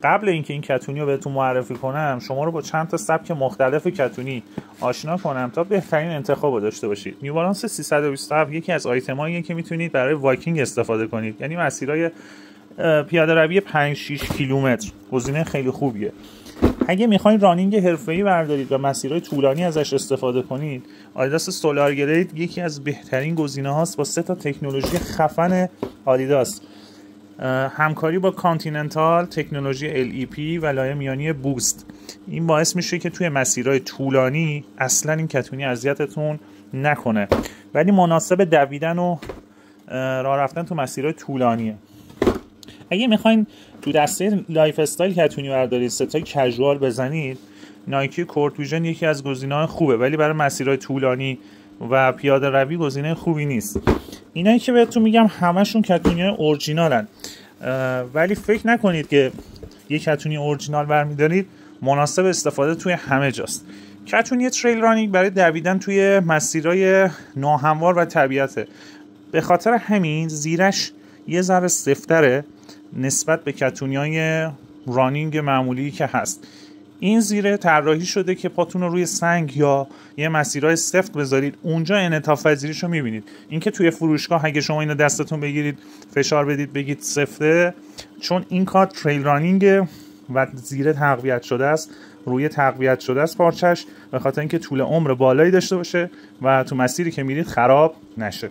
قبل اینکه این کتونی رو بهتون معرفی کنم، شما رو با چند تا سبک مختلف کتونی آشنا کنم تا بهترین انتخاب رو داشته باشید. نیو بالانس 327 یکی از آیتماییه که میتونید برای وایکینگ استفاده کنید، یعنی مسیرهای پیاده روی 5-6 کیلومتر گزینه خیلی خوبیه. اگه میخواین رانینگ حرفه‌ای بردارید و مسیرهای طولانی ازش استفاده کنید، آدیداس سولار گلید یکی از بهترین گزینه هاست با 3 تا تکنولوژی خفن آدیداس. همکاری با کانتیننتال، تکنولوژی LEP و لایه میانی بوست. این باعث میشه که توی مسیرهای طولانی اصلا این کتونی اذیتتون نکنه، ولی مناسب دویدن و راه رفتن تو مسیرهای طولانیه. اگه میخواین تو دسته لایف استایل کتونی بردارید، ستای کژوال بزنید، نایکی کورت ویژن یکی از گزینه‌های خوبه، ولی برای مسیرهای طولانی و پیاده روی گزینه خوبی نیست. اینایی که بهتون میگم همشون کتونی‌های اورجینالن، ولی فکر نکنید که یک کتونی اورجینال برمی‌دارید مناسب استفاده توی همه جاست. کتونی تریل رانینگ برای دویدن توی مسیرهای ناهموار و طبیعته. به خاطر همین زیرش یه ذره سفت‌تره نسبت به کتونی‌های رانینگ معمولی که هست. این زیره طراحی شده که پاتون رو روی سنگ یا یه مسیرهای سفت بذارید، اونجا انعطاف پذیریش رو می‌بینید. اینکه توی فروشگاه اگه شما اینو دستتون بگیرید فشار بدید بگید سفته، چون این کار تریل رانینگ و زیره تقویت شده است، روی تقویت شده است پارچش، به خاطر اینکه طول عمر بالایی داشته باشه و تو مسیری که میرید خراب نشه.